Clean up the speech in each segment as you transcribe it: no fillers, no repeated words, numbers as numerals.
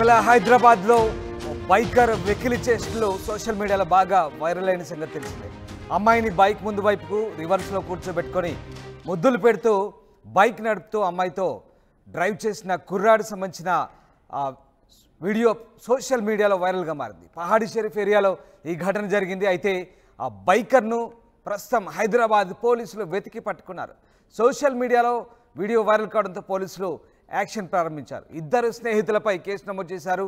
ఇటీవల హైదరాబాద్లో బైకర్ వెకిలి చేష్టలు సోషల్ మీడియాలో బాగా వైరల్ అయిన సంగతి తెలిసిందే. అమ్మాయిని బైక్ ముందు వైపుకు రివర్స్లో కూర్చోబెట్టుకొని ముద్దులు పెడుతూ బైక్ నడుపుతూ అమ్మాయితో డ్రైవ్ చేసిన కుర్రాడు సంబంధించిన వీడియో సోషల్ మీడియాలో వైరల్గా మారింది. పహాడీ షరీఫ్ ఏరియాలో ఈ ఘటన జరిగింది. అయితే ఆ బైకర్ను ప్రస్తుతం హైదరాబాద్ పోలీసులు వెతికి పట్టుకున్నారు. సోషల్ మీడియాలో వీడియో వైరల్ కావడంతో పోలీసులు యాక్షన్ ప్రారంభించారు. ఇద్దరు స్నేహితులపై కేసు నమోదు చేశారు.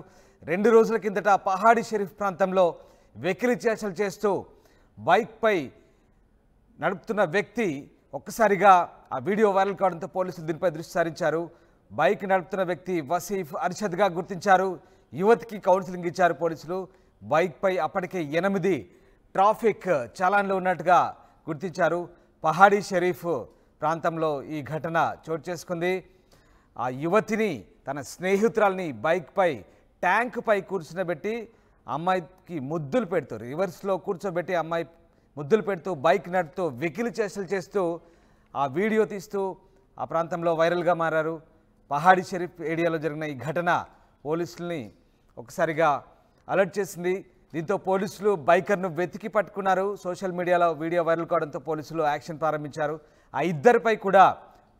2 రోజుల కిందట పహాడీ షరీఫ్ ప్రాంతంలో వెకిలి చేష్టలు చేస్తూ బైక్పై నడుపుతున్న వ్యక్తి ఒక్కసారిగా ఆ వీడియో వైరల్ కావడంతో పోలీసులు దీనిపై దృష్టి సారించారు. బైక్ నడుపుతున్న వ్యక్తి వసీఫ్ అర్షద్గా గుర్తించారు. యువతికి కౌన్సిలింగ్ ఇచ్చారు పోలీసులు. బైక్పై అప్పటికే 8 ట్రాఫిక్ చలాన్లు ఉన్నట్టుగా గుర్తించారు. పహాడీ షరీఫ్ ప్రాంతంలో ఈ ఘటన చోటు చేసుకుంది. ఆ యువతిని తన స్నేహితురాల్ని బైక్పై ట్యాంకుపై కూర్చునబెట్టి అమ్మాయికి ముద్దులు పెడుతూ రివర్స్లో కూర్చోబెట్టి అమ్మాయి ముద్దులు పెడుతూ బైక్ నడుపుతూ వెకిలి చేష్టలు చేస్తూ ఆ వీడియో తీస్తూ ఆ ప్రాంతంలో వైరల్గా మారారు. పహాడీ షరీఫ్ ఏరియాలో జరిగిన ఈ ఘటన పోలీసుల్ని ఒకసారిగా అలర్ట్ చేసింది. దీంతో పోలీసులు బైకర్ను వెతికి పట్టుకున్నారు. సోషల్ మీడియాలో వీడియో వైరల్ కావడంతో పోలీసులు యాక్షన్ ప్రారంభించారు. ఆ ఇద్దరిపై కూడా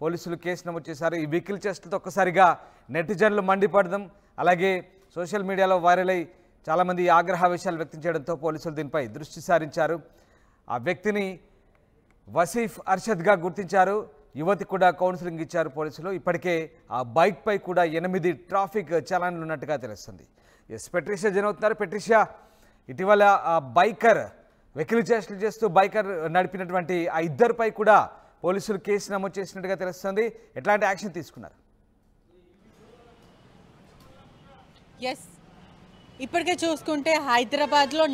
పోలీసులు కేసు నమోదు చేశారు. ఈ వెకిలి చేష్టలతో ఒక్కసారిగా నెటిజన్లు మండిపడడం, అలాగే సోషల్ మీడియాలో వైరల్ అయి చాలామంది ఆగ్రహావేశాలు వ్యక్తం చేయడంతో పోలీసులు దీనిపై దృష్టి సారించారు. ఆ వ్యక్తిని వసీఫ్ అర్షద్గా గుర్తించారు. యువతి కూడా కౌన్సిలింగ్ ఇచ్చారు పోలీసులు. ఇప్పటికే ఆ బైక్పై కూడా 8 ట్రాఫిక్ చలాన్లు ఉన్నట్టుగా తెలుస్తుంది. పెట్రిషియా జనవుతున్నారు. పెట్రిషియా, ఇటీవల ఆ బైకర్ వెకిలి చేష్టలు చేస్తూ బైకర్ నడిపినటువంటి ఆ ఇద్దరిపై కూడా పోలీసులు కేసు నమోదు చేసినట్టుగా తెలుస్తుంది. ఎట్లాంటి యాక్షన్ తీసుకున్నారు? ఎస్, ఇప్పటికే చూసుకుంటే హైదరాబాద్లో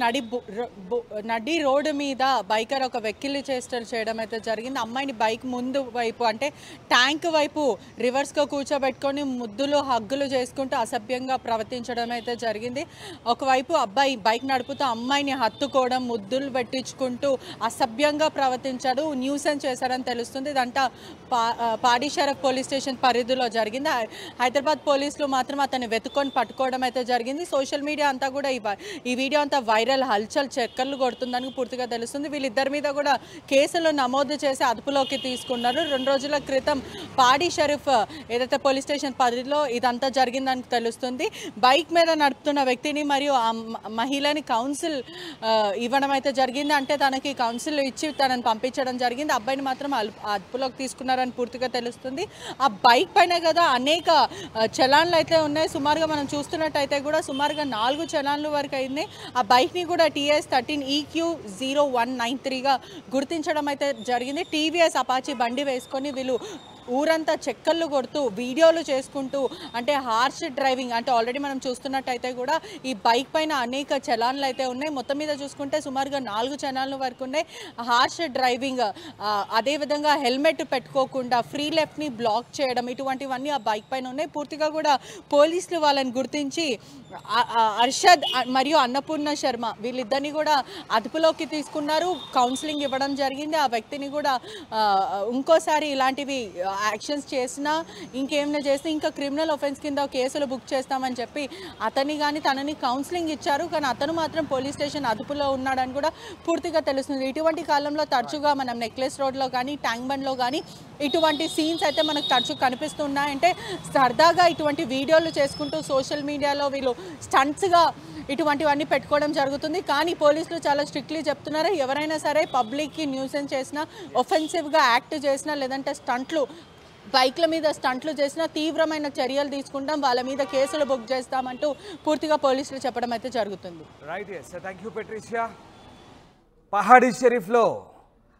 నడి రోడ్డు మీద బైకర్ ఒక వెకిలి చేష్టలు చేయడం అయితే జరిగింది. అమ్మాయిని బైక్ ముందు వైపు అంటే ట్యాంక్ వైపు రివర్స్గా కూర్చోబెట్టుకొని ముద్దులు హగ్గులు చేసుకుంటూ అసభ్యంగా ప్రవర్తించడం అయితే జరిగింది. ఒకవైపు అబ్బాయి బైక్ నడుపుతూ అమ్మాయిని హత్తుకోవడం, ముద్దులు పెట్టించుకుంటూ అసభ్యంగా ప్రవర్తించాడు, న్యూసెన్స్ చేశాడని తెలుస్తుంది. ఇదంతా పహాడీ షరీఫ్ పోలీస్ స్టేషన్ పరిధిలో జరిగింది. హైదరాబాద్ పోలీసులు మాత్రం అతన్ని వెతుక్కొని పట్టుకోవడం అయితే జరిగింది. సోషల్ మీడియా అంతా కూడా ఈ వీడియో అంతా వైరల్, హల్చల్ చక్కర్లు కొడుతుందని పూర్తిగా తెలుస్తుంది. వీళ్ళిద్దరి మీద కూడా కేసులు నమోదు చేసి అదుపులోకి తీసుకున్నారు. 2 రోజుల క్రితం పహాడీ షరీఫ్ ఏదైతే పోలీస్ స్టేషన్ పరిధిలో ఇదంతా జరిగిందని తెలుస్తుంది. బైక్ మీద నడుపుతున్న వ్యక్తిని మరియు ఆ మహిళని కౌన్సిల్ ఇవ్వడం అయితే జరిగింది. అంటే తనకి కౌన్సిల్ ఇచ్చి తనని పంపించడం జరిగింది. అబ్బాయిని మాత్రం అదుపులోకి తీసుకున్నారని పూర్తిగా తెలుస్తుంది. ఆ బైక్ పైన కదా అనేక చలాన్లు అయితే ఉన్నాయి. సుమారుగా మనం చూస్తున్నట్టయితే కూడా సుమారుగా 4 చలాన్లు వరకు అయింది. ఆ బైక్ని కూడా TS 13 EQ0193గా గుర్తించడం అయితే జరిగింది. TVS అపాచీ బండి వేసుకొని వీళ్ళు ఊరంతా చెక్కర్లు కొడుతూ వీడియోలు చేసుకుంటూ అంటే హార్ష్ డ్రైవింగ్ అంటే ఆల్రెడీ మనం చూస్తున్నట్టయితే కూడా ఈ బైక్ పైన అనేక చలాన్లు అయితే ఉన్నాయి. మొత్తం మీద చూసుకుంటే సుమారుగా 4 చలాన్లు వరకు ఉన్నాయి. హార్ష్ డ్రైవింగ్, అదేవిధంగా హెల్మెట్ పెట్టుకోకుండా ఫ్రీ లెఫ్ట్ని బ్లాక్ చేయడం, ఇటువంటివన్నీ ఆ బైక్ పైన ఉన్నాయి. పూర్తిగా కూడా పోలీసులు వాళ్ళని గుర్తించి అర్షద్ మరియు అన్నపూర్ణ శర్మ వీళ్ళిద్దరిని కూడా అదుపులోకి తీసుకున్నారు. కౌన్సిలింగ్ ఇవ్వడం జరిగింది. ఆ వ్యక్తిని కూడా ఇంకోసారి ఇలాంటివి యాక్షన్స్ చేసినా ఇంకేమైనా చేసినా ఇంకా క్రిమినల్ ఒఫెన్స్ కింద కేసులు బుక్ చేస్తామని చెప్పి అతన్ని కానీ తనని కౌన్సిలింగ్ ఇచ్చారు. కానీ అతను మాత్రం పోలీస్ స్టేషన్ అదుపులో ఉన్నాడని కూడా పూర్తిగా తెలుస్తుంది. ఇటువంటి కాలంలో తరచుగా మనం నెక్లెస్ రోడ్లో కానీ ట్యాంక్ బండ్లో కానీ ఇటువంటి సీన్స్ అయితే మనకు తరచు కనిపిస్తున్నాయంటే సరదాగా ఇటువంటి వీడియోలు చేసుకుంటూ సోషల్ మీడియాలో వీళ్ళు స్టంట్స్గా ఇటువంటివన్నీ పెట్టుకోవడం జరుగుతుంది. కానీ పోలీసులు చాలా స్ట్రిక్ట్లీ చెప్తున్నారు, ఎవరైనా సరే పబ్లిక్కి న్యూసెన్స్ చేసినా, ఒఫెన్సివ్గా యాక్ట్ చేసినా, లేదంటే బైక్ల మీద స్టంట్లు చేసినా తీవ్రమైన చర్యలు తీసుకుంటాం, వాళ్ళ మీద కేసులు బుక్ చేస్తామంటూ పూర్తిగా పోలీసులు చెప్పడం అయితే జరుగుతుంది. Right, thank you Patricia. పహాడీ షరీఫ్లో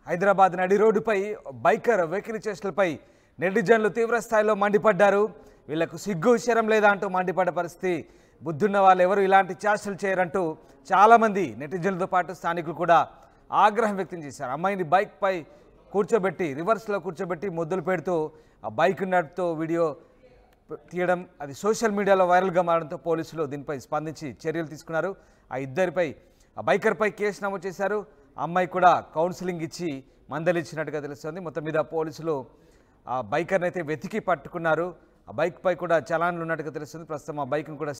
హైదరాబాద్ నడి రోడ్డుపై బైకర్ వెకిలి చేష్టలపై నెటిజన్లు తీవ్ర స్థాయిలో మండిపడ్డారు. వీళ్లకు సిగ్గు శరం లేదా అంటూ మండిపడ్డ పరిస్థితి. బుద్ధున్న వాళ్ళు ఎవరు ఇలాంటి చేష్టలు చేయరంటూ చాలామంది నెటిజన్లతో పాటు స్థానికులు కూడా ఆగ్రహం వ్యక్తం చేశారు. అమ్మాయిని బైక్పై కూర్చోబెట్టి రివర్స్లో కూర్చోబెట్టి ముద్దులు పెడుతూ ఆ బైక్ నడుపుతూ వీడియో తీయడం అది సోషల్ మీడియాలో వైరల్గా మారడంతో పోలీసులు దీనిపై స్పందించి చర్యలు తీసుకున్నారు. ఆ ఇద్దరిపై ఆ బైకర్పై కేసు నమోదు చేశారు. అమ్మాయి కూడా కౌన్సిలింగ్ ఇచ్చి మందలించినట్టుగా తెలుస్తుంది. మొత్తం మీద పోలీసులు ఆ బైకర్ని అయితే వెతికి పట్టుకున్నారు. ఆ బైక్ పై కూడా చలాన్లు ఉన్నట్టుగా తెలుస్తుంది. ప్రస్తుతం ఆ బైక్ను కూడా